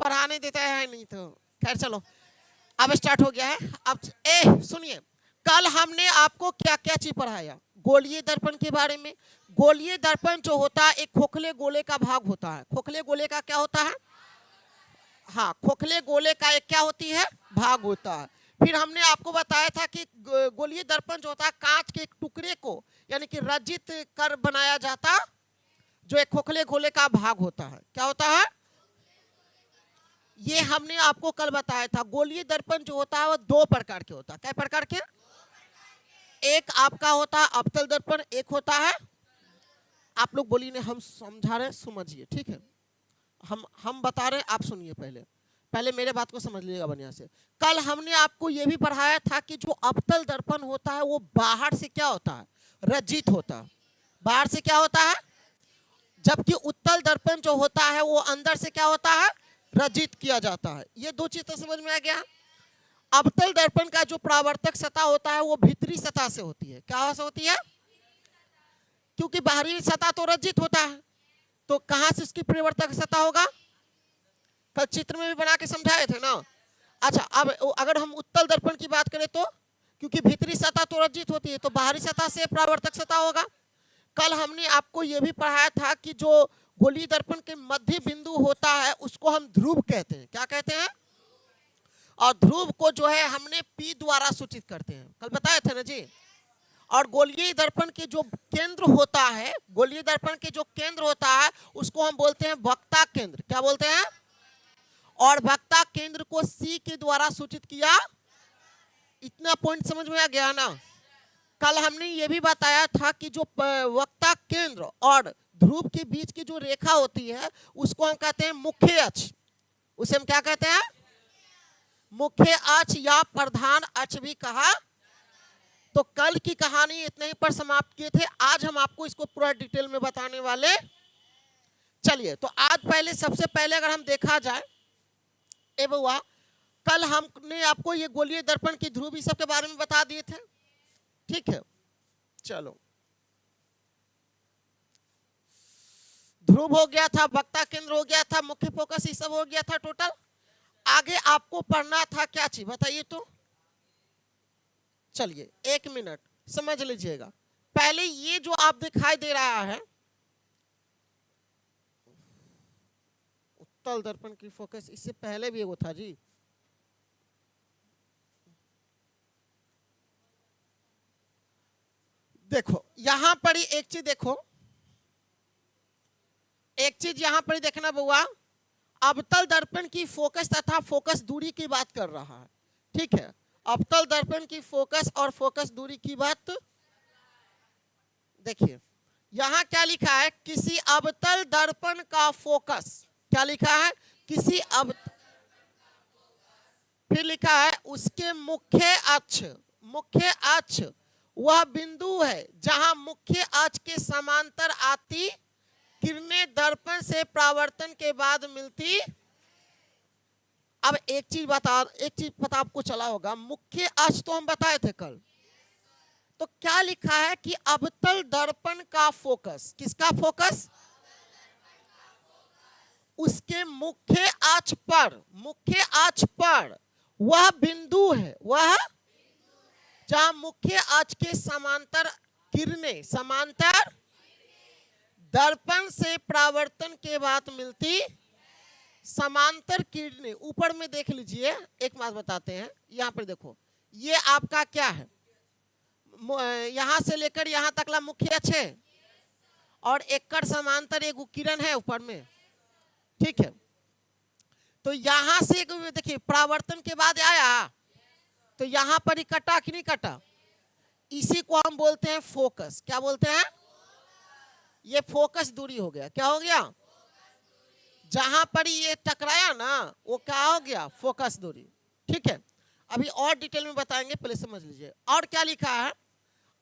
पढ़ाने देता है नहीं तो खैर चलो अब स्टार्ट हो गया है। अब सुनिए, कल हमने आपको क्या क्या चीज पढ़ाया गोलीय दर्पण के बारे में। गोलीय दर्पण जो होता है एक खोखले गोले का भाग होता है। खोखले गोले का क्या होता है? हाँ, खोखले गोले का एक क्या होती है? भाग होता है। फिर हमने आपको बताया था कि गोलीय दर्पण जो होता है कांच के एक टुकड़े को यानी कि रजित कर बनाया जाता, जो एक खोखले गोले का भाग होता है। क्या होता है? ये हमने आपको कल बताया था। गोलीय दर्पण जो होता है वो दो प्रकार के होता है। क्या प्रकार के? एक आपका होता है अवतल दर्पण, एक होता है, आप लोग बोलिए नहीं, हम समझा रहे हैं, समझिए, ठीक है। हम बता रहे हैं, आप सुनिए। पहले मेरे बात को समझ लीजिएगा बढ़िया से। कल हमने आपको ये भी पढ़ाया था कि जो अवतल दर्पण होता है वो बाहर से क्या होता है? रजित होता है। बाहर से क्या होता है? जबकि उत्तल दर्पण जो होता है वो अंदर से क्या होता है? रजित किया जाता है। ये दो चीज तो समझ में आ गया। अवतल दर्पण का जो परावर्तक सतह होता है वो भीतरी सतह से होती है। क्या से होती है? क्योंकि बाहरी सतह तो रजित होता है, तो कहां से उसकी परिवर्तक सतह होगा? कल चित्र में भी बना के समझाए थे ना। अच्छा, अब अगर हम उत्तल दर्पण की बात करें तो क्योंकि भीतरी सतह तो रजित होती है तो बाहरी सतह से परावर्तक सतह होगा। कल हमने आपको यह भी पढ़ाया था कि जो गोलीय दर्पण के मध्य बिंदु होता है उसको हम ध्रुव कहते हैं। क्या कहते हैं? और ध्रुव को जो है हमने P द्वारा सूचित करते हैं, कल बताए थे ना जी। और गोलीय दर्पण के जो केंद्र होता है, गोलीय दर्पण के जो केंद्र होता है उसको हम बोलते हैं वक्ता केंद्र। क्या बोलते हैं? और वक्ता केंद्र को C के द्वारा सूचित किया। इतना पॉइंट समझ में आ गया ना। कल हमने ये भी बताया था कि जो वक्ता केंद्र और ध्रुव के बीच की जो रेखा होती है उसको हम कहते हैं मुख्य अक्ष। उसे हम क्या कहते हैं? मुख्य अक्ष या प्रधान अक्ष भी कहा। तो कल की कहानी इतने ही पर समाप्त किए थे। आज हम आपको इसको पूरा डिटेल में बताने वाले। चलिए, तो आज पहले सबसे पहले अगर हम देखा जाए ए बउआ, कल हमने आपको ये गोलीय दर्पण की ध्रुव सब के बारे में बता दिए थे, ठीक है। चलो, ध्रुव हो गया था, वक्ता केंद्र हो गया था, मुख्य फोकस ये सब हो गया था टोटल। आगे आपको पढ़ना था क्या चीज बताइए तो। चलिए 1 मिनट समझ लीजिएगा। पहले ये जो आप दिखाई दे रहा है उत्तल दर्पण की फोकस, इससे पहले भी वो था जी। देखो यहां पर ही एक चीज देखो, एक चीज यहां पर देखना बुआ, अवतल दर्पण की फोकस तथा फोकस दूरी की बात कर रहा है, ठीक है। अवतल दर्पण की फोकस और फोकस दूरी की बात। देखिए यहां क्या लिखा है? किसी अवतल दर्पण का फोकस, क्या लिखा है? किसी फिर लिखा है उसके मुख्य अक्ष। मुख्य अक्ष वह बिंदु है जहां मुख्य अक्ष के समांतर आती किरणें दर्पण से परावर्तन के बाद मिलती। अब एक चीज पता आपको चला होगा, मुख्य अक्ष तो हम बताए थे कल। तो क्या लिखा है कि अवतल दर्पण का फोकस, किसका फोकस? उसके मुख्य अक्ष पर, मुख्य अक्ष पर वह बिंदु है, वह जहां मुख्य अक्ष के समांतर किरणें, समांतर दर्पण से परावर्तन के बाद मिलती समांतर किरणें। ऊपर में देख लीजिए, एक बात बताते हैं, यहां पर देखो, ये आपका क्या है? यहां से लेकर यहां तक ला मुख्य अक्ष है और एकड़ समांतर एक किरण है ऊपर में, ठीक है। तो यहां से देखिए परावर्तन के बाद आया तो यहां पर ही कटा कि नहीं कटा? इसी को हम बोलते हैं फोकस। क्या बोलते हैं? ये फोकस दूरी हो गया। क्या हो गया? जहां पर ये टकराया ना वो क्या हो गया? फोकस दूरी, ठीक है। अभी और डिटेल में बताएंगे, पहले समझ लीजिए। और क्या लिखा है?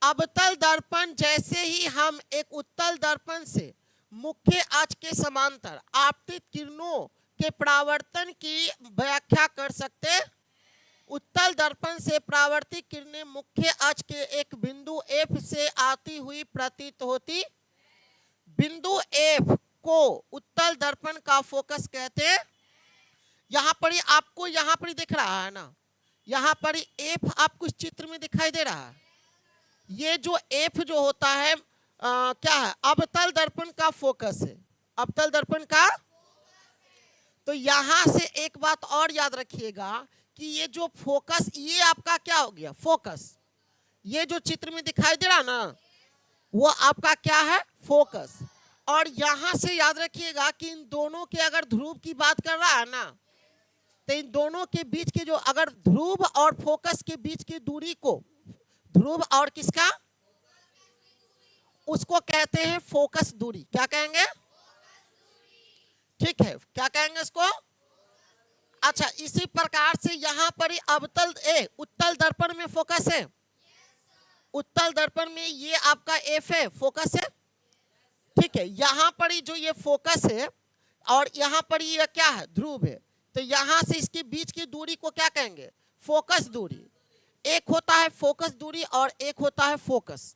अवतल दर्पण जैसे ही हम एक उत्तल दर्पण से मुख्य अक्ष के समांतर आपतित किरणों के परावर्तन की व्याख्या कर सकते। उत्तल दर्पण से परावर्तित किरणें मुख्य अक्ष के एक बिंदु F से आती हुई प्रतीत होती। बिंदु F को उत्तल दर्पण का फोकस कहते हैं। पर आपको यहाँ पर दिख रहा है ना, यहाँ पर एफ आपको इस चित्र में दिखाई दे रहा है। ये जो एफ जो होता है क्या है, अवतल दर्पण का फोकस है, अवतल दर्पण का। तो यहां से एक बात और याद रखिएगा कि ये जो फोकस, ये आपका क्या हो गया, फोकस। ये जो चित्र में दिखाई दे रहा ना, वो आपका क्या है, फोकस। और यहां से याद रखिएगा कि इन दोनों के अगर ध्रुव की बात कर रहा है ना, तो इन दोनों के बीच के जो, अगर ध्रुव और फोकस के बीच की दूरी को, ध्रुव और किसका, उसको कहते हैं फोकस दूरी। क्या कहेंगे, ठीक है, क्या कहेंगे इसको। अच्छा, इसी प्रकार से यहां पर ही अवतल उत्तल दर्पण में फोकस है, उत्तल दर्पण में ये आपका एफ है, फोकस है, ठीक है। यहां पर ही जो ये फोकस है और यहां पर ये क्या है, ध्रुव है। तो यहां से इसके बीच की दूरी को क्या कहेंगे, फोकस दूरी। एक होता है फोकस दूरी और एक होता है फोकस,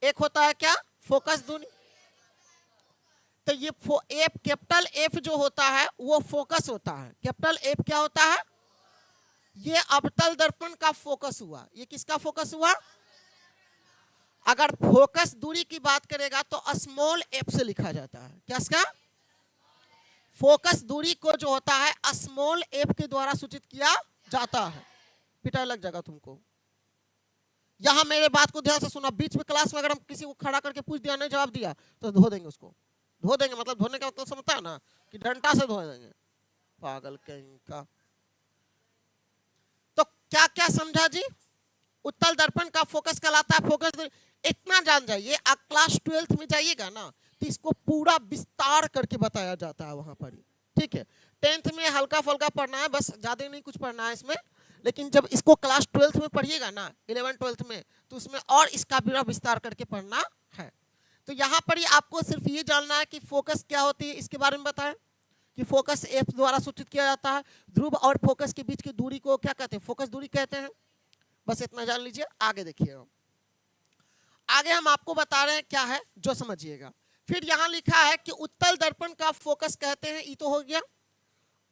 एक होता है क्या, फोकस दूरी। तो ये एफ, कैपिटल एफ जो होता है वो फोकस होता है, कैपिटल एफ क्या होता है, ये अवतल दर्पण का फोकस हुआ। ये किसका फोकस हुआ, अगर फोकस दूरी की बात करेगा तो स्मॉल एफ से लिखा जाता है। क्या इसका, फोकस दूरी को जो होता है स्मॉल एफ के द्वारा सूचित किया जाता है। पिटाई लग जाएगा तुमको। यहां मेरे बात को ध्यान से सुना, बीच में क्लास में अगर हम किसी को खड़ा करके पूछ दिया, नहीं जवाब दिया, तो धो देंगे उसको। धो देंगे मतलब धोने का मतलब समझता है ना, कि डंडा से धो देंगे, पागल कहीं का। तो क्या क्या समझा जी, उत्तल दर्पण का फोकस कहलाता है फोकस। इतना जान जाइए, आप क्लास 12th में जाइएगा ना, तो इसको पूरा विस्तार करके बताया जाता है वहां पर, ठीक है। 10th में हल्का फुल्का पढ़ना है, बस ज्यादा नहीं कुछ पढ़ना है इसमें। लेकिन जब इसको क्लास 12th में पढ़िएगा ना, 11 12th में, तो उसमें और इसका पूरा विस्तार करके पढ़ना है। तो यहाँ पर ही आपको सिर्फ ये जानना है कि फोकस क्या होती है, इसके बारे में बताएं कि फोकस एफ द्वारा सूचित किया जाता है। ध्रुव और फोकस के बीच की दूरी को क्या कहते हैं, फोकस दूरी कहते हैं। बस इतना जान लीजिए, आगे देखिए। आगे हम आपको बता रहे हैं क्या है, जो समझिएगा। फिर यहाँ लिखा है कि उत्तल दर्पण का फोकस कहते हैं, ये तो हो गया।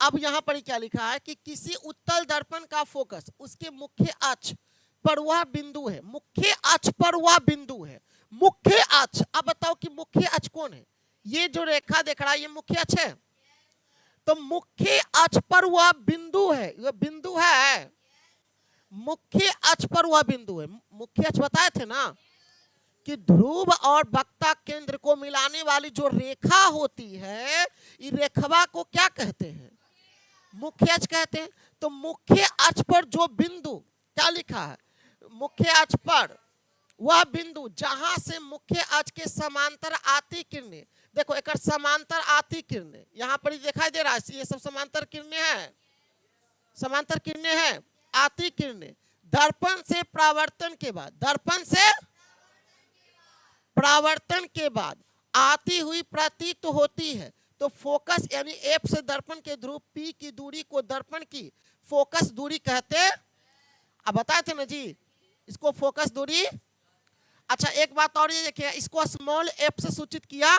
अब यहाँ पर क्या लिखा है कि किसी उत्तल दर्पण का फोकस उसके मुख्य अक्ष पर वह बिंदु है, मुख्य अक्ष पर वह बिंदु है, मुख्य अक्ष। अब बताओ कि मुख्य अक्ष कौन है, ये जो रेखा देख रहा है ये मुख्य अक्ष है। तो मुख्य अक्ष पर वह बिंदु है, ये बिंदु है, मुख्य अक्ष पर वह बिंदु है। मुख्य अक्ष बताए थे ना कि ध्रुव और वक्ता केंद्र को मिलाने वाली जो रेखा होती है, इस रेखा को क्या कहते हैं, मुख्य अक्ष कहते हैं। तो मुख्य अक्ष पर जो बिंदु, क्या लिखा है, मुख्य अक्ष पर वह बिंदु जहां से मुख्य अक्ष के समांतर आती किरणें, देखो एक समांतर आती किरणें यहां पर दिखाई दे रहा है, ये सब समांतर किरणें हैं, समांतर किरणें हैं, आती किरणें दर्पण से परावर्तन के बाद, दर्पण से परावर्तन के बाद आती हुई प्रतीत होती है। तो फोकस यानी एफ से दर्पण के ध्रुव पी की दूरी को दर्पण की फोकस दूरी कहते हैं। अब बताए थे ना जी इसको फोकस दूरी। अच्छा एक बात और ये देखिए, इसको स्मॉल एफ से सूचित किया।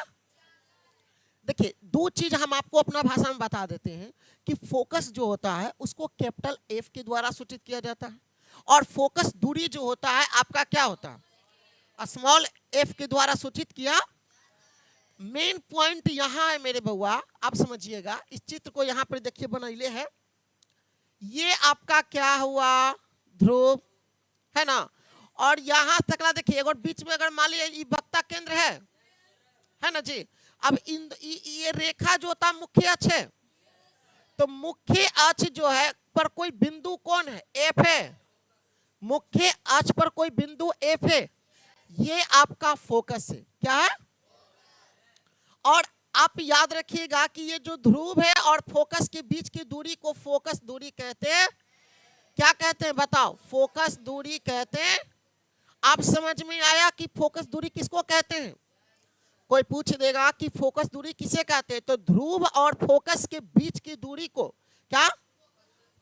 देखिए दो चीज हम आपको अपना भाषा में बता देते हैं कि फोकस जो होता है उसको कैपिटल एफ के द्वारा सूचित किया जाता है, और फोकस दूरी जो होता है आपका क्या होता है, स्मॉल एफ के द्वारा सूचित किया। मेन पॉइंट यहां है मेरे बउआ, आप समझिएगा। इस चित्र को यहां पर देखिए बनैले है, ये आपका क्या हुआ, ध्रुव है ना, और यहां तक देखिए अगर बीच में अगर मान लीजिए वक्ता केंद्र है ना जी। अब ये रेखा जो होता है मुख्य अक्ष है, तो मुख्य अक्ष जो है पर कोई बिंदु कौन है, एफ है, मुख्य अक्ष पर कोई बिंदु एफ है, ये आपका फोकस है, क्या है। और आप याद रखिएगा कि ये जो ध्रुव है और फोकस के बीच की दूरी को फोकस दूरी कहते हैं। क्या कहते हैं बताओ, फोकस दूरी कहते हैं। आप समझ में आया कि फोकस दूरी किसको कहते हैं। कोई पूछ देगा कि फोकस दूरी किसे कहते हैं, तो ध्रुव और फोकस के बीच की दूरी को क्या,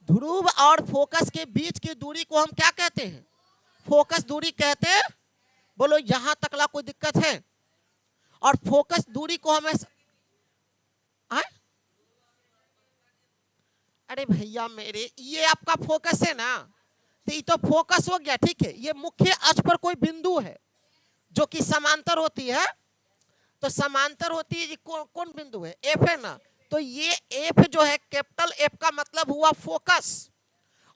ध्रुव और फोकस के बीच की दूरी को हम क्या कहते हैं, फोकस दूरी कहते हैं। बोलो यहां तकला कोई दिक्कत है। और फोकस दूरी को हमें अरे भैया मेरे, ये आपका फोकस है ना, तो ये तो फोकस हो गया, ठीक है। ये मुख्य अक्ष पर कोई बिंदु है जो कि समांतर होती है, तो समांतर होती है, कौन बिंदु है, एफ है ना। तो ये एफ जो है, कैपिटल एफ का मतलब हुआ फोकस,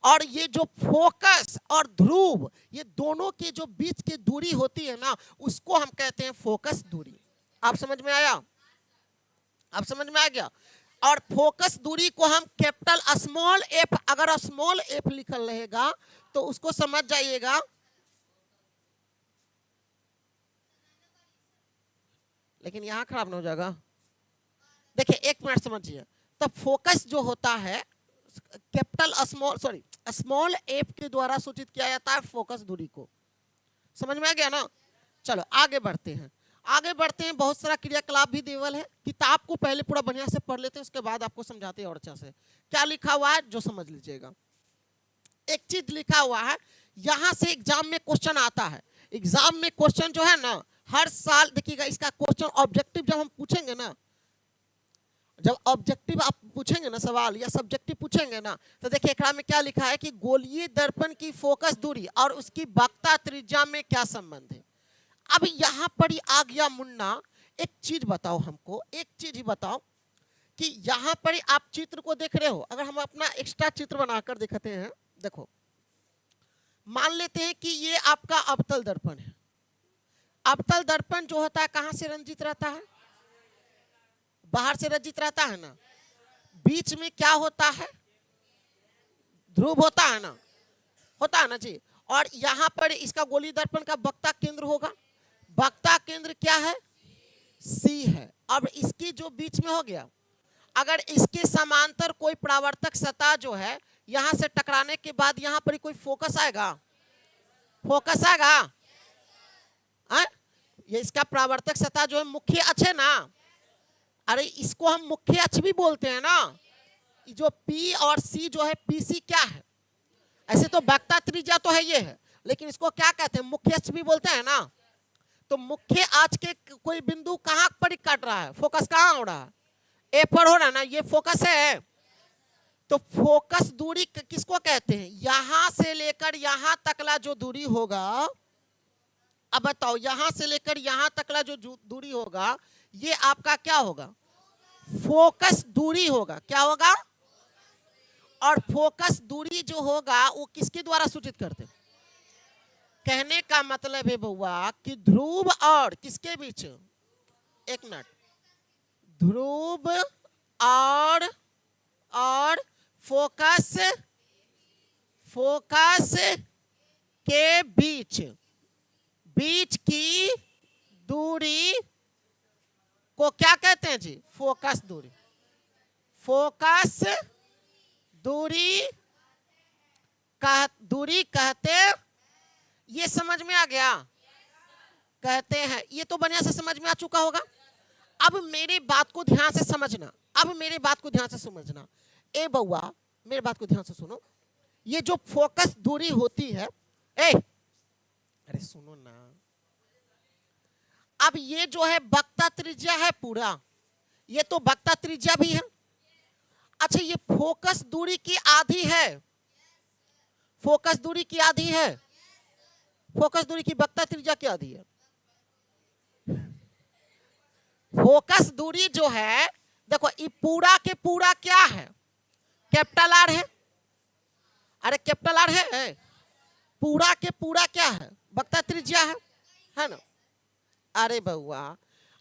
और ये जो फोकस और ध्रुव, ये दोनों के जो बीच की दूरी होती है ना, उसको हम कहते हैं फोकस दूरी। आप समझ में आया? आप समझ में आ गया? और फोकस दूरी को हम कैपिटल स्मॉल एफ, अगर स्मॉल एफ लिखल रहेगा तो उसको समझ जाइएगा, लेकिन यहां खराब ना हो जाएगा। देखिए एक मिनट समझिए, तो फोकस जो होता है कैपिटल स्मॉल एफ के द्वारा सूचित किया जाता है फोकस दूरी को। समझ में आ गया ना? चलो आगे बढ़ते हैं, आगे बढ़ते हैं। बहुत सारा क्रियाकलाप भी देवल है, किताब को पहले पूरा बढ़िया से पढ़ लेते हैं, उसके बाद आपको समझाते हैं और अच्छा से। क्या लिखा हुआ है जो समझ लीजिएगा। एक चीज लिखा हुआ है, यहां से एग्जाम में क्वेश्चन आता है। एग्जाम में क्वेश्चन जो है ना, हर साल देखिएगा, इसका क्वेश्चन ऑब्जेक्टिव जब हम पूछेंगे ना, जब ऑब्जेक्टिव आप पूछेंगे ना सवाल, या सब्जेक्टिव पूछेंगे ना, तो देखिए एकरा में क्या लिखा है कि गोलीय दर्पण की फोकस दूरी और उसकी वक्रता त्रिज्या में क्या संबंध है। अब यहां पर ही आ गया मुन्ना, एक चीज बताओ हमको, एक चीज ही बताओ कि यहां पर ही आप चित्र को देख रहे हो। अगर हम अपना एक्स्ट्रा चित्र बनाकर दिखाते हैं, देखो मान लेते हैं कि ये आपका अवतल दर्पण है। अवतल दर्पण जो होता है कहां से रंजित रहता है? बाहर से रंजित रहता है ना। बीच में क्या होता है? ध्रुव होता है ना, होता है ना जी। और यहां पर इसका गोलीय दर्पण का वक्रता केंद्र होगा। वक्रता केंद्र क्या है? सी है। अब इसकी जो बीच में हो गया, अगर इसके समांतर कोई परावर्तक सतह जो है, यहां से टकराने के बाद यहां पर कोई फोकस आएगा, फोकस आएगा। ये इसका परावर्तक सतह जो है मुख्य अक्ष है ना, अरे इसको हम मुख्य अक्ष भी बोलते हैं ना। जो P और C जो है, PC क्या है? ऐसे तो वक्रता त्रिज्या तो है, ये है, लेकिन इसको क्या कहते हैं? मुख्य अक्ष भी बोलते हैं ना। तो मुख्य अक्ष के कोई बिंदु कहां पर काट रहा है, फोकस कहां हो रहा है? ए पर हो रहा है ना, ये फोकस है। तो फोकस दूरी किसको कहते हैं? यहां से लेकर यहां तकला जो दूरी होगा, अब बताओ यहां से लेकर यहां तकला जो दूरी होगा, ये आपका क्या होगा? फोकस दूरी होगा। क्या होगा? और फोकस दूरी जो होगा वो किसके द्वारा सूचित करते हैं? कहने का मतलब है बउआ कि ध्रुव और किसके बीच, एक मिनट, ध्रुव और फोकस के बीच की दूरी को क्या कहते हैं जी? फोकस दूरी। फोकस दूरी कहते, ये समझ में आ गया? कहते हैं। ये तो बढ़िया से समझ में आ चुका होगा। अब मेरी बात को ध्यान से समझना, अब मेरी बात को ध्यान से समझना। ए बउआ मेरी बात को ध्यान से सुनो। ये जो फोकस दूरी होती है, अरे सुनो ना, अब ये जो है वक्रता त्रिज्या है पूरा, ये तो वक्रता त्रिज्या भी है। अच्छा ये फोकस दूरी की आधी है, फोकस दूरी की आधी है, फोकस दूरी की वक्रता त्रिज्या की आधी है। फोकस दूरी जो है, देखो ये पूरा के पूरा क्या है? कैपिटल आर है। अरे कैपिटल आर है, पूरा के पूरा क्या है? वक्रता त्रिज्या है ना। अरे बउआ,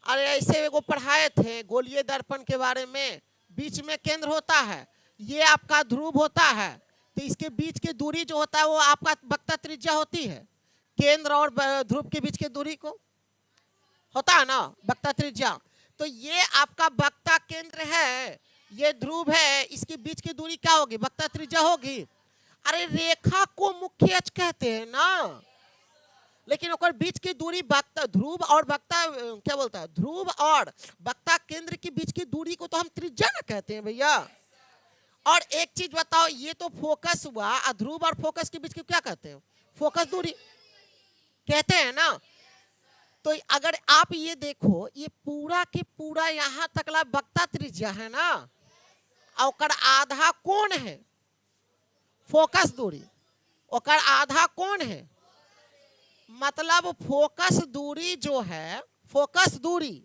अरे ऐसे एगो पढ़ाए थे गोलीय दर्पण के बारे में, बीच में केंद्र होता है, ये आपका ध्रुव होता है, तो इसके बीच की दूरी जो होता है वो आपका वक्रता त्रिज्या होती है। केंद्र और ध्रुव के बीच की दूरी को होता है ना वक्रता त्रिज्या। तो ये आपका वक्रता केंद्र है, ये ध्रुव है, इसके बीच की दूरी क्या होगी? वक्रता त्रिज्या होगी। अरे रेखा को मुख्य अक्ष कहते हैं ना, लेकिन ओकर बीच की दूरी वक्रता, ध्रुव और वक्रता क्या बोलता है, ध्रुव और वक्रता केंद्र के बीच की दूरी को तो हम त्रिज्या ना कहते हैं भैया। और एक चीज बताओ, ये तो फोकस हुआ, ध्रुव और फोकस के बीच की क्या कहते हैं? फोकस दूरी कहते हैं ना। तो अगर आप ये देखो, ये पूरा के पूरा यहां तकला वक्रता त्रिज्या है ना, और ओकर आधा कौन है? फोकस दूरी। ओकर आधा कौन है? मतलब फोकस दूरी जो है, फोकस दूरी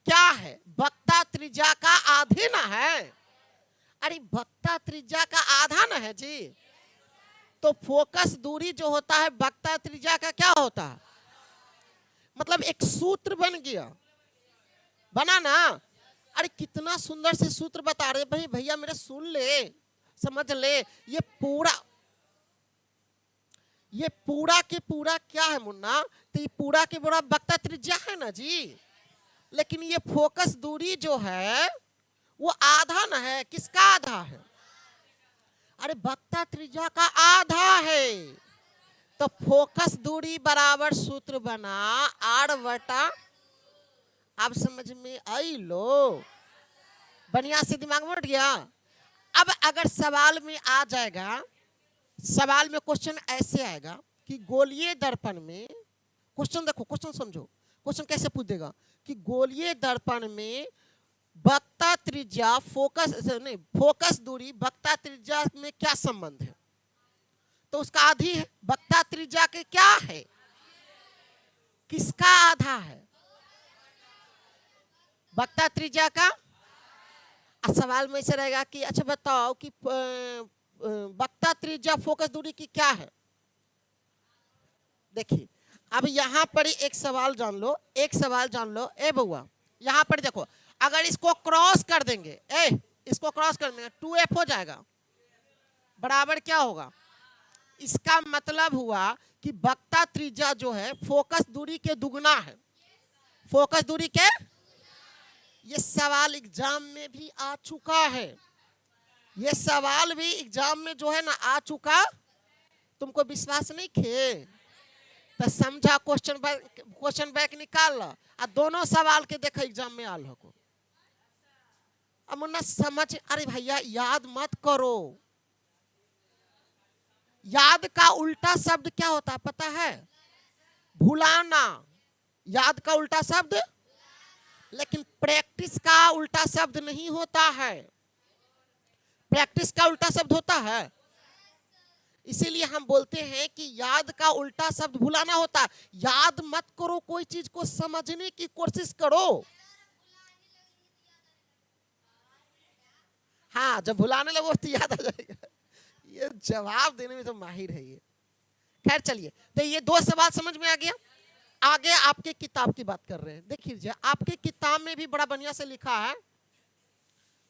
क्या है? वक्ता त्रिज्या का आधे ना है। अरे वक्ता त्रिज्या का आधा ना है जी। तो फोकस दूरी जो होता है वक्ता त्रिज्या का क्या होता है? मतलब एक सूत्र बन गया, बना ना। अरे कितना सुंदर से सूत्र बता रहे भाई, भैया मेरे सुन ले, समझ ले। ये पूरा के पूरा क्या है मुन्ना? तो ये पूरा के पूरा वक्ता त्रिज्या है ना जी। लेकिन ये फोकस दूरी जो है वो आधा ना है। किसका आधा है? अरे वक्ता त्रिज्या का आधा है। तो फोकस दूरी बराबर सूत्र बना आर बटा, अब समझ में आई लो? बढ़िया से दिमाग में उठ गया। अब अगर सवाल में आ जाएगा, सवाल में क्वेश्चन ऐसे आएगा कि गोलीय दर्पण में, क्वेश्चन देखो, क्वेश्चन समझो, क्वेश्चन कैसे पूछ देगा कि गोलीय दर्पण में वक्ता त्रिज्या फोकस दूरी वक्ता त्रिज्या में क्या संबंध है? तो उसका आधी है। वक्ता त्रिज्या के क्या है? किसका आधा है? वक्ता त्रिज्या का। सवाल में ऐसे रहेगा कि अच्छा बताओ कि वक्ता त्रिज्या फोकस दूरी की क्या है? देखिए अब यहाँ पर एक सवाल जान लो, एक सवाल जान लो। ए बउआ यहाँ पर देखो, अगर इसको क्रॉस कर देंगे, इसको क्रॉस कर देंगे 2f हो जाएगा, बराबर क्या होगा? इसका मतलब हुआ कि वक्ता त्रिज्या जो है फोकस दूरी के दुगना है। फोकस दूरी के, ये सवाल एग्जाम में भी आ चुका है। ये सवाल भी एग्जाम में जो है ना आ चुका। तुमको विश्वास नहीं खे तो समझा, क्वेश्चन बैक निकाल लो और दोनों सवाल के देखो एग्जाम में आल हो। अब मुन्ना समझ, अरे भैया याद मत करो। याद का उल्टा शब्द क्या होता है पता है? भुलाना। याद का उल्टा शब्द, लेकिन प्रैक्टिस का उल्टा शब्द नहीं होता है। प्रैक्टिस का उल्टा शब्द होता है। इसीलिए हम बोलते हैं कि याद का उल्टा शब्द भुलाना होता है। याद मत करो, कोई चीज को समझने की कोशिश करो। हाँ जब भुलाने लगो तो याद आ जाएगा। ये जवाब देने में तो माहिर है ये। खैर चलिए, तो ये दो सवाल समझ में आ गया। आगे आपके किताब की बात कर रहे हैं। देख लीजिए आपके किताब में भी बड़ा बढ़िया से लिखा है।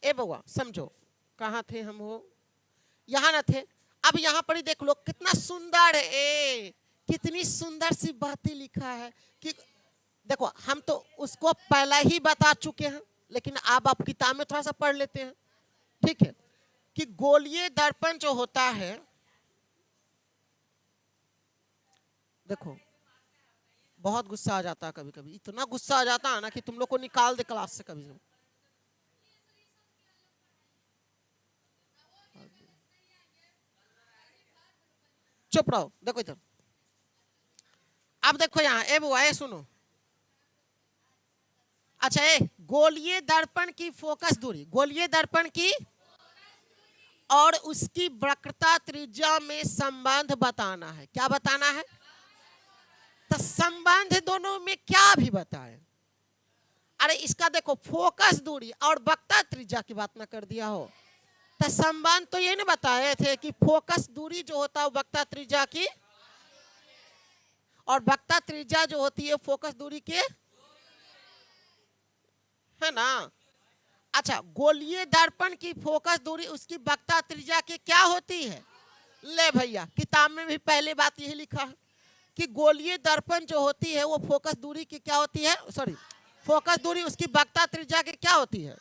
ए बउआ समझो, कहाँ थे हम? हो यहाँ न थे। अब यहाँ पर ही देख लो कितना सुंदर है, कितनी सुंदर सी बातें लिखा है कि देखो हम तो उसको पहला ही बता चुके हैं, लेकिन अब आप किताब में थोड़ा सा पढ़ लेते हैं। ठीक है कि गोलीय दर्पण जो होता है, देखो बहुत गुस्सा आ जाता है कभी कभी, इतना गुस्सा आ जाता है ना कि तुम लोग को निकाल दे क्लास से कभी। चुप रहो। देखो इधर, अब देखो यहाँ ए बुआ ए सुनो। अच्छा गोलीय दर्पण की फोकस दूरी, गोलीय दर्पण की और उसकी वक्रता त्रिज्या में संबंध बताना है। क्या बताना है? तो संबंध दोनों में क्या भी बताए। अरे इसका देखो फोकस दूरी और वक्रता त्रिज्या की बात ना कर दिया हो तो संबंध तो ये नहीं बताए थे कि फोकस दूरी जो होता है वक्रता त्रिज्या की, और वक्रता त्रिज्या जो होती है फोकस दूरी के, है ना। अच्छा गोलीय दर्पण की फोकस दूरी उसकी वक्रता त्रिज्या की क्या होती है? ले भैया किताब में भी पहले बात यही लिखा है कि गोलीय दर्पण जो होती है वो फोकस दूरी की क्या होती है? सॉरी, फोकस दूरी उसकी वक्रता त्रिज्या की क्या होती है?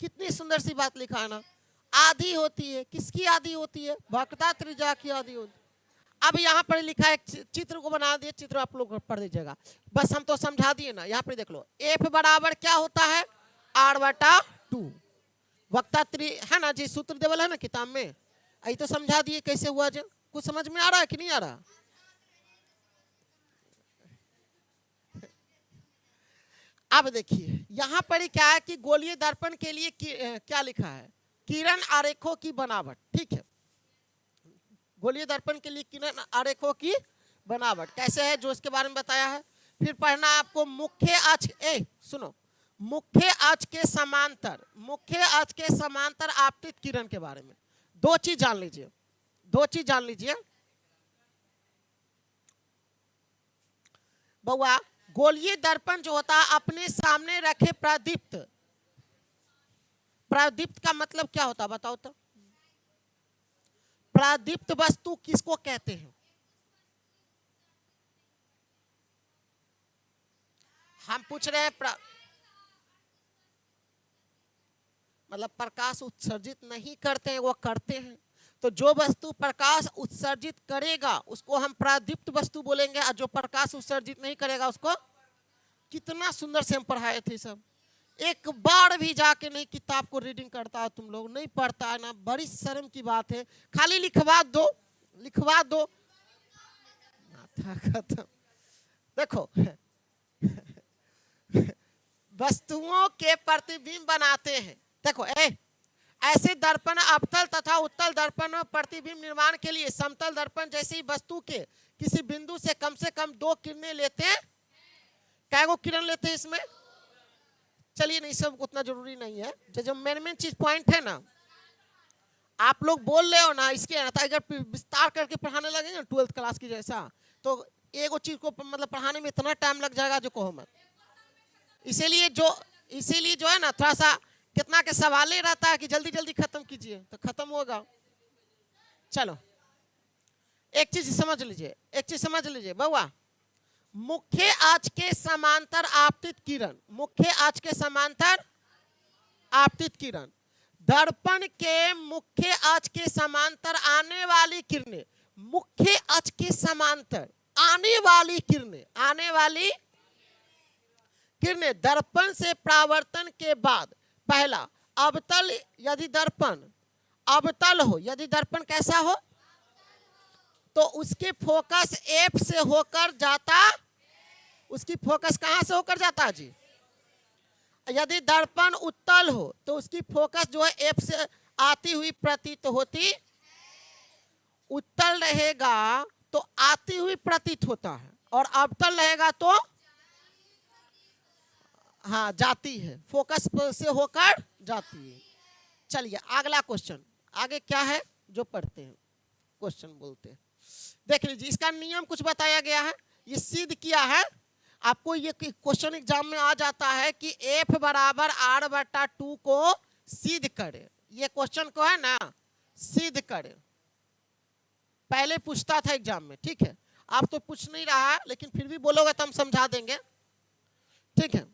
कितनी सुंदर सी बात लिखा है ना, आधी होती है। किसकी आधी होती है? वक्रता त्रिज्या की आधी होती है। अब यहाँ पर लिखा है, चित्र को बना दिए, चित्र आप लोग पढ़ दीजिएगा, बस हम तो समझा दिए ना। यहाँ पर देख लो एफ बराबर क्या होता है? आर बटा 2 वक्रता त्रि, है ना जी, सूत्र देवल है ना किताब में, यही तो समझा दिए कैसे हुआ। जो कुछ समझ में आ रहा है कि नहीं आ रहा? अब देखिए यहाँ पर ही क्या है कि गोलीय दर्पण के लिए क्या लिखा है, किरण आरेखों की बनावट। ठीक है, गोलीय दर्पण के लिए किरण आरेखों की बनावट कैसे है जो इसके बारे में बताया है। फिर पढ़ना आपको मुख्य अक्ष, सुनो, मुख्य अक्ष के समांतर, मुख्य अक्ष के समांतर आपतित किरण के बारे में दो चीज जान लीजिए, दो चीज जान लीजिए बउआ। गोलीय दर्पण जो होता है अपने सामने रखे प्रदीप्त, प्रदीप्त का मतलब क्या होता है बताओ तो। प्रदीप्त वस्तु किसको कहते हैं? हम पूछ रहे हैं मतलब प्रकाश उत्सर्जित नहीं करते हैं, वो करते हैं। तो जो वस्तु प्रकाश उत्सर्जित करेगा उसको हम प्रदीप्त वस्तु बोलेंगे, और जो प्रकाश उत्सर्जित नहीं करेगा उसको, कितना सुंदर से हम पढ़ाए थे सब। एक बार भी जाके नहीं किताब को रीडिंग करता है, तुम लोग नहीं पढ़ता है ना, बड़ी शर्म की बात है। खाली लिखवा दो, लिखवा दो, खत्म। देखो वस्तुओं के प्रतिबिंब बनाते हैं। देखो ऐसे दर्पण अवतल तथा उत्तल दर्पण प्रतिबिंब निर्माण के लिए समतल दर्पण जैसी वस्तु के किसी बिंदु से कम 2 किरणें लेते हैं। क्या वो किरण लेते हैं इसमें? चलिए नहीं, सब उतना जरूरी नहीं है, जो मेन चीज पॉइंट है ना, आप लोग बोल रहे हो ना, इसके अगर विस्तार करके पढ़ाने लगेंगे 12th क्लास की जैसा, तो एगो चीज को मतलब पढ़ाने में इतना टाइम लग जाएगा जो कहो मत। इसीलिए जो है ना, थोड़ा सा कितना के सवाल ही रहता है कि जल्दी जल्दी खत्म कीजिए, तो खत्म होगा। चलो एक चीज समझ लीजिए, एक चीज समझ लीजिए बउआ, मुख्य अक्ष के समांतर आपतित किरण, मुख्य अक्ष के समांतर आपतित किरण, दर्पण के मुख्य अक्ष के समांतर आने वाली किरणें, मुख्य अक्ष के समांतर आने वाली किरणें, आने वाली किरणें दर्पण से परावर्तन के बाद पहला अवतल, यदि दर्पण अवतल हो, यदि दर्पण कैसा हो, तो उसके फोकस एफ से होकर जाता, उसकी फोकस कहां से होकर जाता जी? यदि दर्पण उत्तल हो तो उसकी फोकस जो है एफ से आती हुई प्रतीत होती, उत्तल रहेगा तो आती हुई प्रतीत होता है, और अवतल रहेगा तो हाँ जाती है, फोकस से होकर जाती है। चलिए अगला क्वेश्चन, आगे क्या है जो पढ़ते हैं, क्वेश्चन बोलते हैं। देख लीजिए, इसका नियम कुछ बताया गया है, ये सिद्ध किया है आपको। ये क्वेश्चन एग्जाम में आ जाता है कि F बराबर R/2 को सिद्ध करे। ये क्वेश्चन को है ना सिद्ध करे, पहले पूछता था एग्जाम में, ठीक है। आप तो पूछ नहीं रहा है, लेकिन फिर भी बोलोगे तो हम समझा देंगे, ठीक है।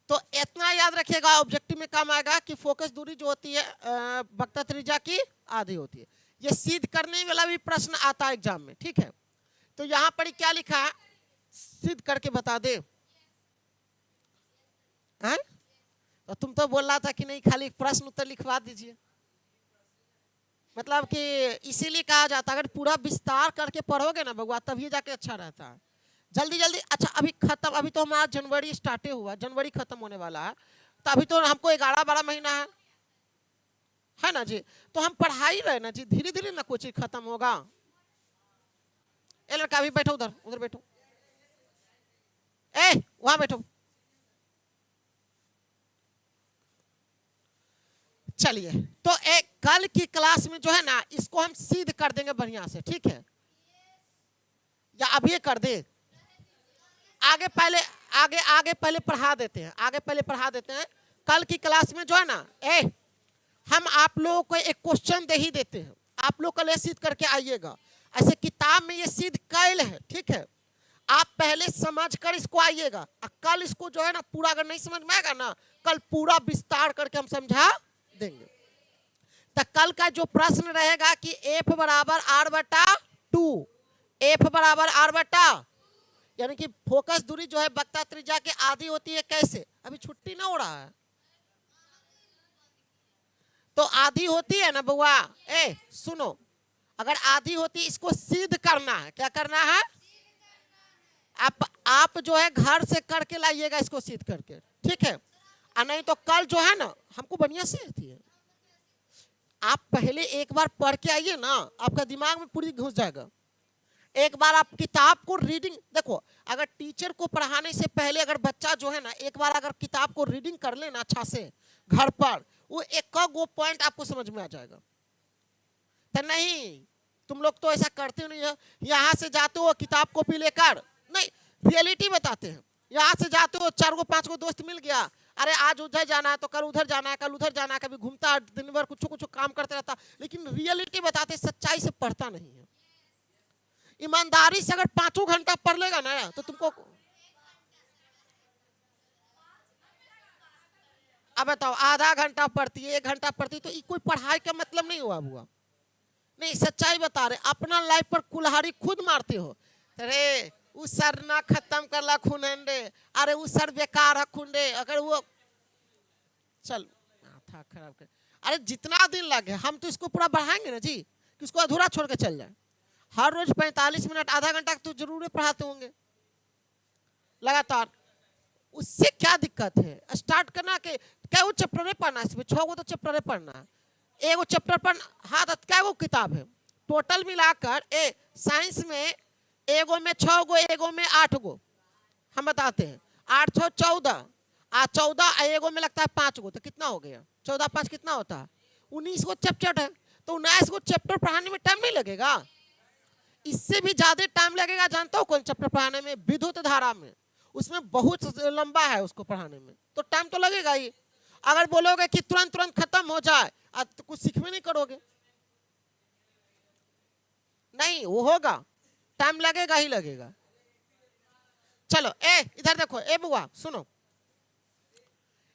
तो इतना याद रखिएगा, ऑब्जेक्टिव में काम आएगा कि फोकस दूरी जो होती है वक्रता त्रिज्या की आधी होती है। ये सिद्ध करने वाला भी प्रश्न आता है एग्जाम में, ठीक है। तो यहाँ पर क्या लिखा है, सिद्ध करके बता दे। हैं? तो तुम तो बोल रहा था कि नहीं खाली प्रश्न उत्तर लिखवा दीजिए, मतलब कि इसीलिए कहा जाता है अगर पूरा विस्तार करके पढ़ोगे ना बउआ तभी जाके अच्छा रहता है। जल्दी जल्दी, अच्छा अभी खत्म, अभी तो हमारा जनवरी स्टार्ट हुआ, जनवरी खत्म होने वाला है, तो अभी तो हमको 11-12 महीना है ना जी। तो हम पढ़ाई रहे ना जी, धीरे धीरे ना कोई चीज खत्म होगा। ए लड़का अभी बैठो, उधर उधर बैठो, ए वहां बैठो। चलिए तो एक कल की क्लास में जो है ना इसको हम सिद्ध कर देंगे बढ़िया से, ठीक है, या अभी कर दे? आगे पहले पढ़ा देते हैं, आगे पहले पढ़ा देते हैं। कल की क्लास में जो है ना हम आप लोगों को एक क्वेश्चन दे ही देते हैं, आप लोग कल सिद्ध करके आइएगा। ऐसे किताब में ये सिद्ध कैल है, ठीक है, आप पहले समझ कर इसको आइएगा। कल इसको जो है ना पूरा अगर नहीं समझ में आएगा ना, कल पूरा विस्तार करके हम समझा देंगे। तो कल का जो प्रश्न रहेगा कि F बराबर R/2, F बराबर R/, यानी कि फोकस दूरी जो है वक्रता त्रिज्या की आधी होती है, कैसे? अभी छुट्टी ना हो रहा है तो आधी होती है ना बउआ। सुनो, अगर आधी होती इसको सिद्ध करना है, क्या करना है? आप जो है घर से करके लाइएगा इसको सीध करके, ठीक है। और नहीं तो कल जो है ना, हमको बढ़िया से आती है, आप पहले एक बार पढ़ के आइए ना, आपका दिमाग में पूरी घुस जाएगा। एक बार आप किताब को रीडिंग देखो, अगर टीचर को पढ़ाने से पहले अगर बच्चा जो है ना एक बार अगर किताब को रीडिंग कर ले ना अच्छा से घर पर, वो एक वो पॉइंट आपको समझ में आ जाएगा। तो नहीं, तुम लोग तो ऐसा करते नहीं है, यहाँ से जाते हो किताब कॉपी लेकर, नहीं रियलिटी बताते हैं। यहाँ से जाते हो 4 गो 5 गो दोस्त मिल गया, अरे आज उधर जाना है तो कल उधर जाना है, कल उधर जाना है, कभी घूमता दिन भर कुछ कुछ काम करते रहता, लेकिन रियलिटी बताते, सच्चाई से पढ़ता नहीं है। ईमानदारी से अगर 5 घंटा पढ़ लेगा ना तो तुमको, अब बताओ आधा घंटा पढ़ती है, 1 घंटा पढ़ती तो कोई पढ़ाई का मतलब नहीं हुआ बुआ। नहीं सच्चाई बता रहे, अपना लाइफ पर कुल्हाड़ी खुद मारते हो। अरे उस सर ना खत्म करला खुनंडे, अरे उस सर बेकार है खुंडे, अगर वो चल था खराब कर, अरे जितना दिन लगे हम तो इसको पूरा बढ़ाएंगे ना जी, किसको अधूरा छोड़ के चल जाए। हर रोज 45 मिनट आधा घंटा तो जरूर पढ़ाते होंगे लगातार, उससे क्या दिक्कत है। स्टार्ट करना के क्या चैप्टर पढ़ना है, इसमें 6 गो तो चैप्टर पढ़ना है, एगो चैप्टर पर हाँ तो क्या वो किताब है टोटल मिलाकर, साइंस में एगो में 6 गो, एगो में 8 गो, हम बताते हैं 8 6 14, 14 एगो में लगता है 5 गो, तो कितना हो गया 14 5 कितना होता है 19 गो चैप्टर है। तो 19 गो चैप्टर पढ़ाने में टाइम नहीं लगेगा, इससे भी ज्यादा टाइम लगेगा। जानता हो कौन चैप्टर पढ़ाने में, विद्युत धारा में, उसमें बहुत लंबा है, उसको पढ़ाने में तो टाइम तो लगेगा ही। अगर बोलोगे कि तुरंत तुरंत खत्म हो जाए तो कुछ सीखवे नहीं करोगे, नहीं वो होगा, टाइम लगेगा ही लगेगा। चलो इधर देखो, बुआ सुनो,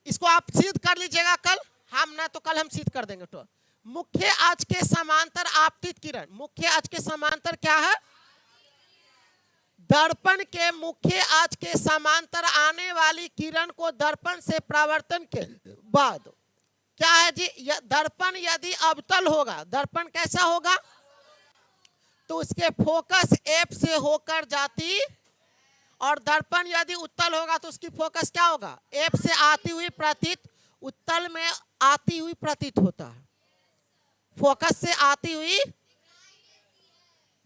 इसको आप सिद्ध कर लीजिएगा कल, हम ना तो कल हम सिद्ध कर देंगे। तो मुख्य आज के समांतर आपतित किरण, मुख्य आज के समांतर क्या है, दर्पण के मुख्य आज के समांतर आने वाली किरण को दर्पण से परावर्तन के बाद क्या है जी, दर्पण यदि अवतल होगा, दर्पण कैसा होगा, तो उसके फोकस एफ से होकर जाती, और दर्पण यदि उत्तल होगा तो उसकी फोकस क्या होगा, एफ से आती हुई प्रतीत, उत्तल में आती हुई प्रतीत होता है, फोकस से आती हुई,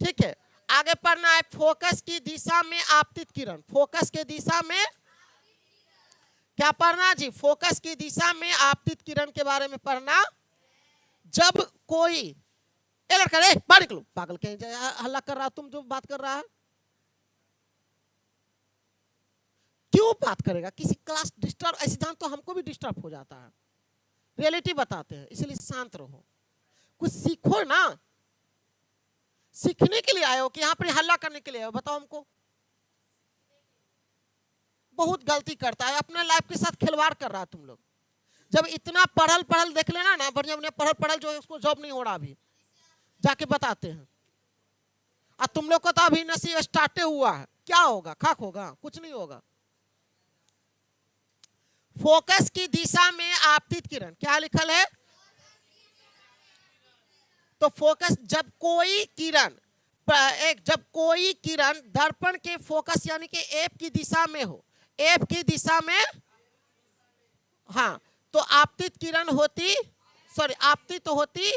ठीक है। आगे पढ़ना है, फोकस की दिशा में आपतित किरण, फोकस के दिशा में क्या पढ़ना जी, फोकस की दिशा में आपतित किरण के बारे में पढ़ना। जब कोई लड़का रे बाहर निकलो, पागल कहीं हल्ला कर रहा, तुम जो बात कर रहा है क्यों बात करेगा, किसी क्लास डिस्टर्ब, ऐसे जान तो हमको भी डिस्टर्ब हो जाता है। रियलिटी बताते हैं, इसलिए शांत रहो, कुछ सीखो ना, सीखने के लिए आए हो कि यहाँ पर हल्ला करने के लिए आए हो, बताओ हमको। बहुत गलती करता है, अपने लाइफ के साथ खिलवाड़ कर रहा है तुम लोग। जब इतना पढ़ल देख लेना ना, बढ़िया बढ़िया पढ़ल जो है उसको जॉब नहीं हो रहा, अभी जाके बताते हैं। और तुम लोग को तो अभी नसीब स्टार्ट हुआ है, क्या होगा, खाक होगा, कुछ नहीं होगा। फोकस की दिशा में आपतित किरण क्या लिखल है, तो फोकस जब कोई किरण दर्पण के फोकस यानी कि एफ की दिशा में हो, एफ की दिशा में, हाँ तो आपतित किरण होती, सॉरी आपतित होती,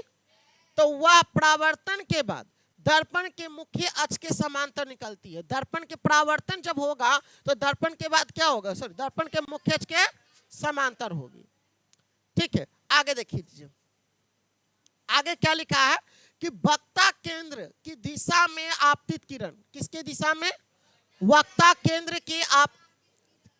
तो वह परावर्तन के बाद दर्पण के मुख्य अक्ष के समांतर निकलती है। दर्पण के परावर्तन जब होगा तो दर्पण के बाद क्या होगा, सॉरी दर्पण के मुख्य अक्ष के समांतर होगी, ठीक है। आगे देखिए, आगे क्या लिखा है कि वक्ता केंद्र की दिशा में आपतित किरण, किसके दिशा में, वक्ता केंद्र की आप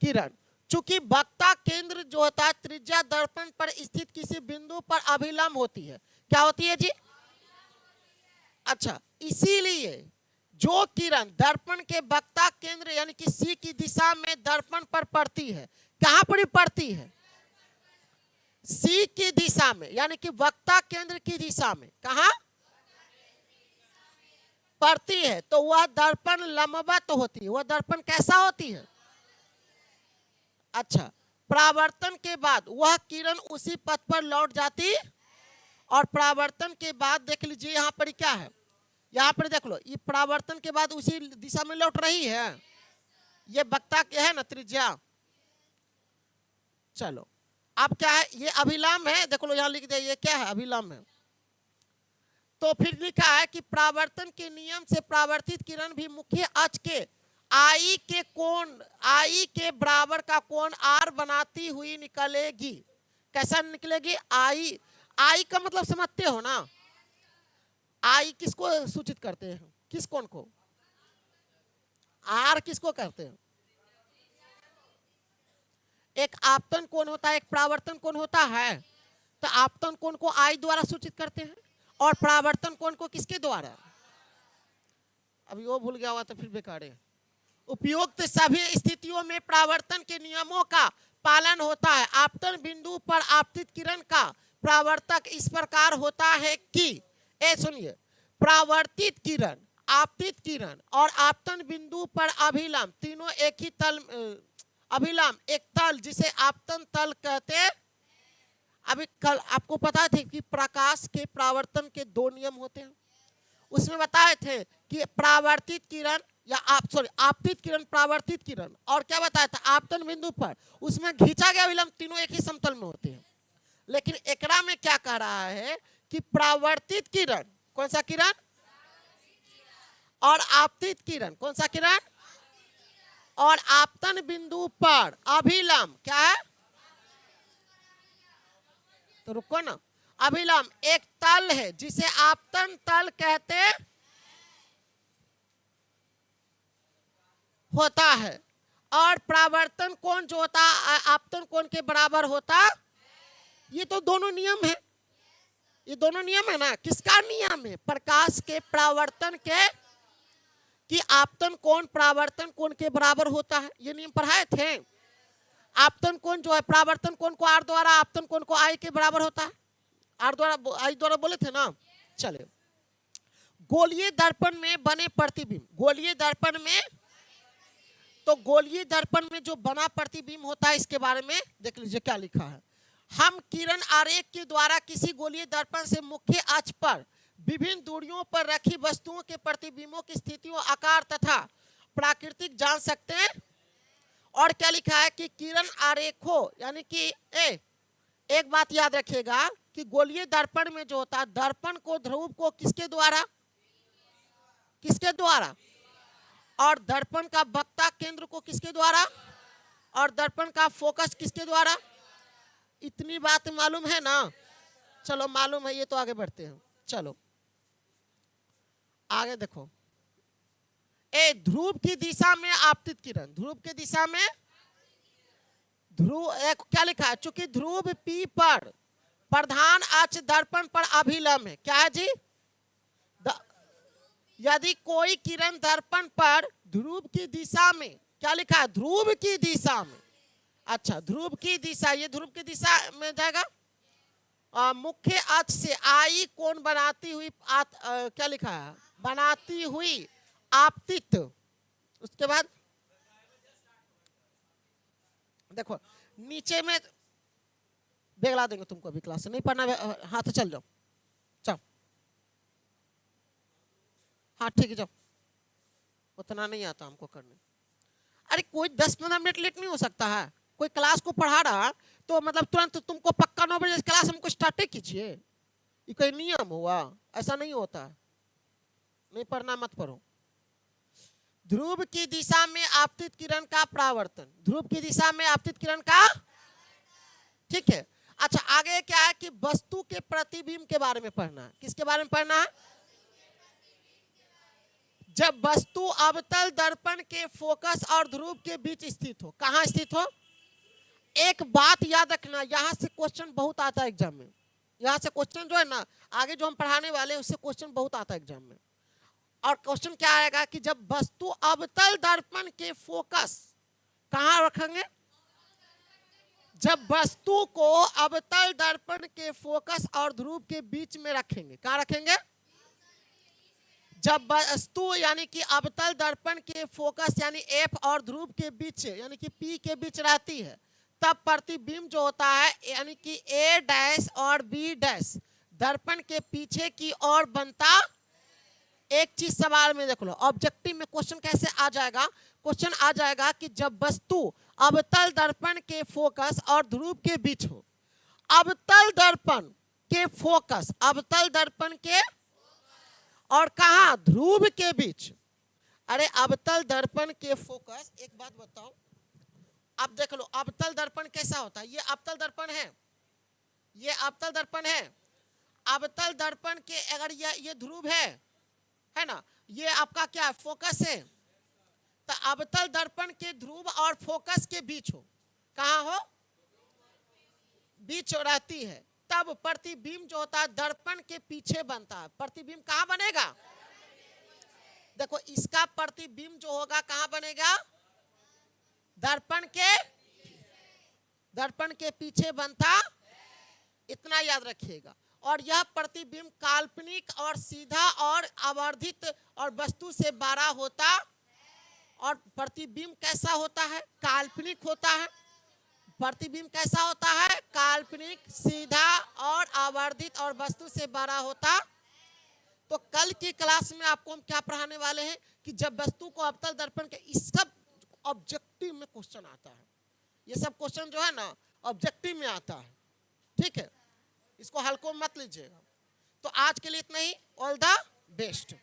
किरण, चूंकि वक्ता केंद्र जो होता है त्रिज्या दर्पण पर स्थित किसी बिंदु पर अभिलंब होती है, क्या होती है जी, अच्छा इसीलिए जो किरण दर्पण के वक्ता केंद्र यानी कि सी की दिशा में दर्पण पर पड़ती है, कहां पर पड़ती है, सी की दिशा में यानी कि वक्ता केंद्र की दिशा में, कहां पड़ती है, तो वह दर्पण लंबवत होती है। वह दर्पण कैसा होती है, अच्छा परावर्तन के बाद वह किरण उसी पथ पर लौट जाती, और परावर्तन के बाद देख लीजिए यहाँ पर क्या है, यहाँ पर देख लो, ये परावर्तन के बाद उसी दिशा में लौट रही है, ये वक्ता क्या है ना, त्रिज्या। चलो अब क्या है, ये अभिलंब है, देखो लो यहाँ लिख दिया, ये क्या है, अभिलंब है। तो फिर लिखा है कि परावर्तन के नियम से परावर्तित किरण भी मुख्य अक्ष के आई के कोण, आई के बराबर का कोण आर बनाती हुई निकलेगी। कैसा निकलेगी? आई, आई का मतलब समझते हो ना, आई किसको सूचित करते हैं, किस कोण को? आर किसको कहते हैं? एक आपतन कोण होता है, एक परावर्तन कोण होता है। तो आपतन कोण को आई द्वारा सूचित करते हैं और परावर्तन कोण को किसके द्वारा? अभी वो भूल गया हुआ तो फिर बेकार है। उपयुक्त सभी स्थितियों में परावर्तन के नियमों का पालन होता है। आपतन बिंदु पर आपतित किरण का परावर्तक इस प्रकार होता है कि, सुनिए, परावर्तित किरण, आपतित किरण और आपतन बिंदु पर अभिलंब तीनों एक ही तल, अभिलंब एक तल जिसे आपतन तल कहते हैं। अभी कल आपको पता थे कि प्रकाश के परावर्तन के दो नियम होते हैं, उसमें बताए थे कि परावर्तित किरण या आपतित किरण, परावर्तित किरण, और क्या बताया था, आपतन बिंदु पर उसमें खींचा गया विलंब तीनों एक ही समतल में होते हैं। लेकिन एकरा में क्या कह रहा है कि परावर्तित किरण, कौन सा किरण, और आपतित किरण, कौन सा किरण, और आपतन बिंदु पर अभिलंब क्या है? तो रुको ना, अभिलंब एक तल है जिसे आपतन तल कहते होता है, और परावर्तन कोण जो होता है आपतन कोण के बराबर होता। ये तो दोनों नियम है, ये दोनों नियम है ना। किसका नियम है? प्रकाश के परावर्तन के, कि आपतन कोण परावर्तन कोण के बराबर होता है। ये नियम पढ़ाए थे। आपतन कोण जो है परावर्तन कोण को आर द्वारा, आपतन कोण को आई के बराबर होता है। आर द्वारा, आई द्वारा बोले थे ना। चले, गोलीय दर्पण में बने प्रतिबिंब, गोलीय दर्पण में, तो गोलीय दर्पण में जो बना प्रतिबिंब होता है इसके बारे में देख लीजिए क्या लिखा है। हम किरण आरेख के द्वारा किसी गोलीय दर्पण से मुख्य अक्ष पर विभिन्न दूरियों पर रखी वस्तुओं के प्रतिबिंबों की स्थितियों, आकार तथा प्राकृतिक जान सकते हैं। और क्या लिखा है कि किरण आरेखों, यानी कि एक बात याद रखिएगा कि गोलीय दर्पण में जो होता है, दर्पण को, ध्रुव को किसके द्वारा, किसके द्वारा, और दर्पण का वक्ता केंद्र को किसके द्वारा, और दर्पण का फोकस किसके द्वारा। इतनी बात मालूम है ना? चलो मालूम है ये तो आगे बढ़ते हैं। चलो आगे देखो, ध्रुव की दिशा में आपतित किरण, ध्रुव की दिशा में, ध्रुव क्या लिखा है, चूंकि ध्रुव पी पर प्रधान अक्ष दर्पण पर अभिलंब है। क्या है जी? यदि कोई किरण दर्पण पर ध्रुव की दिशा में, क्या लिखा है, ध्रुव की दिशा में, अच्छा ध्रुव की दिशा, ये ध्रुव की दिशा में जाएगा, मुख्य अक्ष से आई कोण बनाती हुई, क्या लिखा है, बनाती हुई आपतित। उसके बाद देखो नीचे में, बेगला देंगे तुमको, अभी क्लास नहीं पढ़ना, हाथ चल जाओ, चलो हाँ ठीक है जाओ, उतना नहीं आता हमको करने। अरे कोई 10-15 मिनट लेट नहीं हो सकता है? कोई क्लास को पढ़ा रहा तो मतलब तुरंत तुमको पक्का 9 बजे क्लास हमको स्टार्ट कीजिए, ये कोई नियम हुआ? ऐसा नहीं होता, नहीं पढ़ना मत पढ़ो। ध्रुव की दिशा में आपतित किरण का परावर्तन, ध्रुव की दिशा में आपतित किरण का, ठीक है। अच्छा आगे क्या है कि वस्तु के प्रतिबिंब के बारे में पढ़ना है। किसके बारे में पढ़ना है? जब वस्तु अवतल दर्पण के फोकस और ध्रुव के बीच स्थित हो। कहां स्थित हो? एक बात याद रखना, यहां से क्वेश्चन बहुत आता है एग्जाम में, यहां से क्वेश्चन जो है ना आगे जो हम पढ़ाने वाले हैं उससे क्वेश्चन बहुत आता है एग्जाम में। और क्वेश्चन क्या आएगा कि जब वस्तु अवतल दर्पण के फोकस कहां रखेंगे, जब वस्तु को अवतल दर्पण के फोकस और ध्रुव के बीच में रखेंगे, कहां रखेंगे, जब वस्तु यानी कि अवतल दर्पण के फोकस यानी एफ और ध्रुव के बीच यानी कि पी के बीच रहती है, तब प्रतिबिंब जो होता है यानी कि ए डैश और बी डैश दर्पण के पीछे की ओर बनता एक चीज सवाल में देख लो, ऑब्जेक्टिव में क्वेश्चन कैसे आ जाएगा, क्वेश्चन आ जाएगा कि जब वस्तु अवतल दर्पण के फोकस और ध्रुव के बीच हो। अवतल दर्पण के फोकस, अवतल दर्पण के और कहा ध्रुव के बीच। अरे अवतल दर्पण के फोकस, एक बात बताओ, अब देख लो अवतल दर्पण कैसा होता है, ये अवतल दर्पण है, ये अवतल दर्पण है। अवतल दर्पण के अगर ये ध्रुव है ना, ये आपका क्या फोकस है, तो अवतल दर्पण के ध्रुव और फोकस के बीच हो, कहाँ हो, बीच रहती है, तब प्रतिबिंब जो होता है दर्पण के पीछे बनता है। प्रतिबिंब कहाँ बनेगा, देखो इसका प्रतिबिंब जो होगा कहाँ बनेगा, दर्पण के पीछे बनता, इतना याद रखिएगा। और यह प्रतिबिंब काल्पनिक और सीधा और आवर्धित और वस्तु से बड़ा होता, और प्रतिबिंब कैसा होता है, काल्पनिक होता है। प्रतिबिंब कैसा होता है, काल्पनिक, सीधा और आवर्धित और वस्तु से बड़ा होता। तो कल की क्लास में आपको हम क्या पढ़ाने वाले हैं कि जब वस्तु को अवतल दर्पण के, इस सब ऑब्जेक्टिव में क्वेश्चन आता है, ये सब क्वेश्चन जो है ना ऑब्जेक्टिव में आता है, ठीक है, इसको हल्को मत लीजिएगा। तो आज के लिए इतना ही, ऑल द बेस्ट।